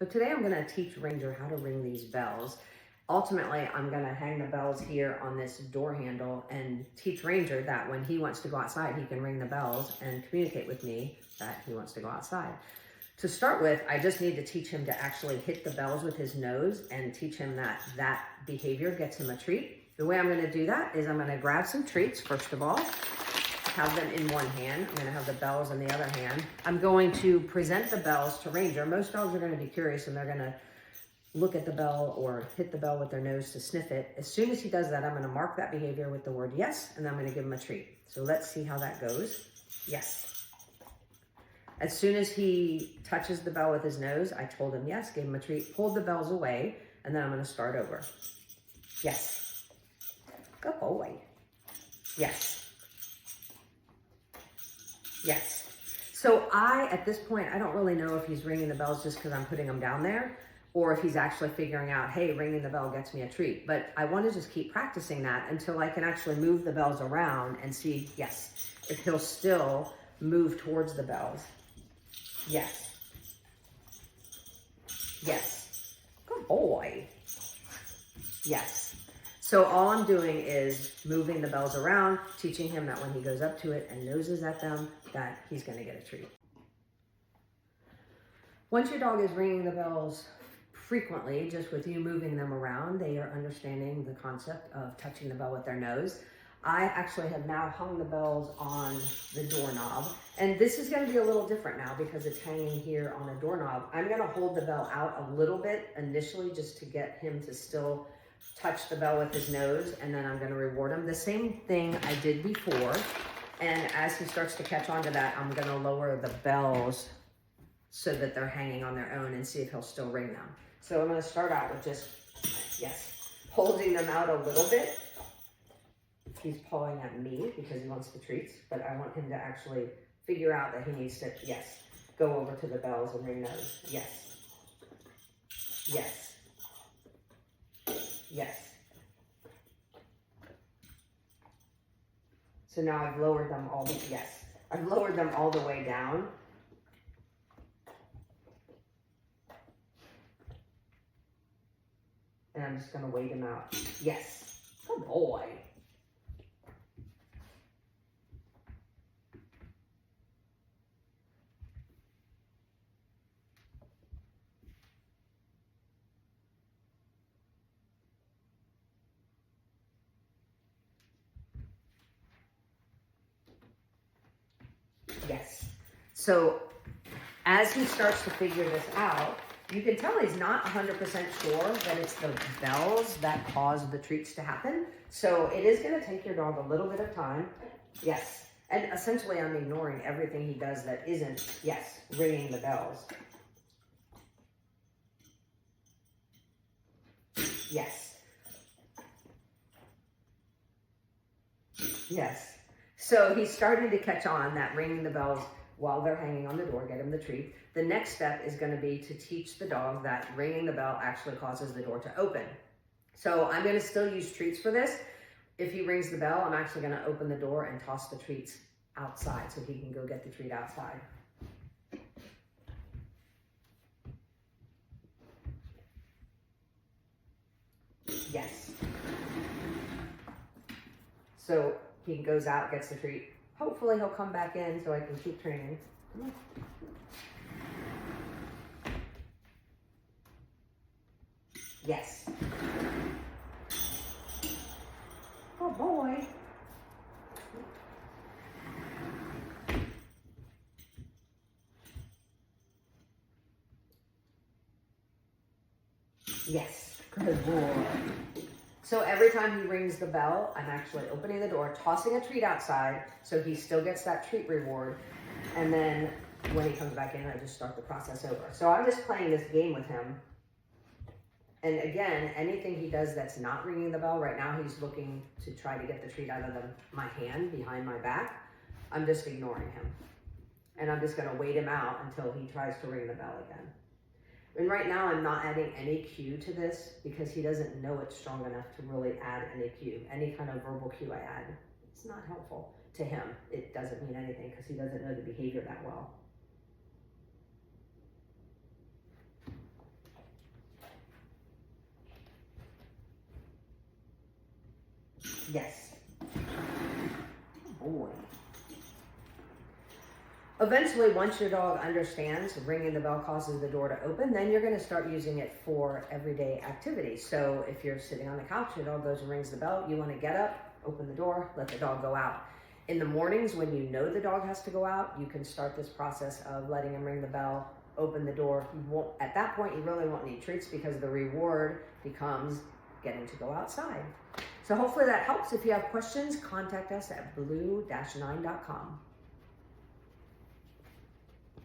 So today I'm gonna teach Ranger how to ring these bells. Ultimately, I'm gonna hang the bells here on this door handle and teach Ranger that when he wants to go outside, he can ring the bells and communicate with me that he wants to go outside. To start with, I just need to teach him to actually hit the bells with his nose and teach him that that behavior gets him a treat. The way I'm gonna do that is I'm gonna grab some treats, first of all, have them in one hand. I'm gonna have the bells in the other hand. I'm going to present the bells to Ranger. Most dogs are gonna be curious and they're gonna look at the bell or hit the bell with their nose to sniff it. As soon as he does that, I'm gonna mark that behavior with the word yes, and then I'm gonna give him a treat. So let's see how that goes. Yes. As soon as he touches the bell with his nose, I told him yes, gave him a treat, pulled the bells away, and then I'm gonna start over. Yes. Good boy. Yes. Yes. So at this point, I don't really know if he's ringing the bells just because I'm putting them down there, or if he's actually figuring out, hey, ringing the bell gets me a treat. But I want to just keep practicing that until I can actually move the bells around and see, yes, if he'll still move towards the bells. Yes. Yes. Good boy. Yes. So all I'm doing is moving the bells around, teaching him that when he goes up to it and noses at them, that he's gonna get a treat. Once your dog is ringing the bells frequently, just with you moving them around, they are understanding the concept of touching the bell with their nose. I actually have now hung the bells on the doorknob, and this is gonna be a little different now because it's hanging here on a doorknob. I'm gonna hold the bell out a little bit initially just to get him to still touch the bell with his nose, and then I'm gonna reward him. The same thing I did before, and as he starts to catch on to that, I'm gonna lower the bells so that they're hanging on their own and see if he'll still ring them. So I'm gonna start out with just, yes, holding them out a little bit. He's pawing at me because he wants the treats, but I want him to actually figure out that he needs to, yes, go over to the bells and ring those. Yes. Yes. Yes. So now I've lowered them all the, yes, I've lowered them all the way down. And I'm just gonna wait him out. Yes, good boy. Yes. So as he starts to figure this out, you can tell he's not 100% sure that it's the bells that cause the treats to happen. So it is going to take your dog a little bit of time. Yes. And essentially I'm ignoring everything he does that isn't, yes, ringing the bells. Yes. Yes. So he's starting to catch on that ringing the bells while they're hanging on the door, get him the treat. The next step is going to be to teach the dog that ringing the bell actually causes the door to open. So I'm going to still use treats for this. If he rings the bell, I'm actually going to open the door and toss the treats outside so he can go get the treat outside. Yes. So he goes out, gets the treat. Hopefully he'll come back in so I can keep training. Come on. Yes. Oh boy. Yes, good boy. So every time he rings the bell, I'm actually opening the door, tossing a treat outside so he still gets that treat reward. And then when he comes back in, I just start the process over. So I'm just playing this game with him. And again, anything he does that's not ringing the bell, right now he's looking to try to get the treat out of my hand behind my back. I'm just ignoring him. And I'm just gonna wait him out until he tries to ring the bell again. And right now I'm not adding any cue to this because he doesn't know it's strong enough to really add any cue. Any kind of verbal cue I add, it's not helpful to him. It doesn't mean anything because he doesn't know the behavior that well. Yes. Boy. Eventually, once your dog understands ringing the bell causes the door to open, then you're going to start using it for everyday activities. So if you're sitting on the couch, your dog goes and rings the bell, you want to get up, open the door, let the dog go out. In the mornings, when you know the dog has to go out, you can start this process of letting him ring the bell, open the door. At that point, you really won't need treats because the reward becomes getting to go outside. So hopefully that helps. If you have questions, contact us at blue-9.com.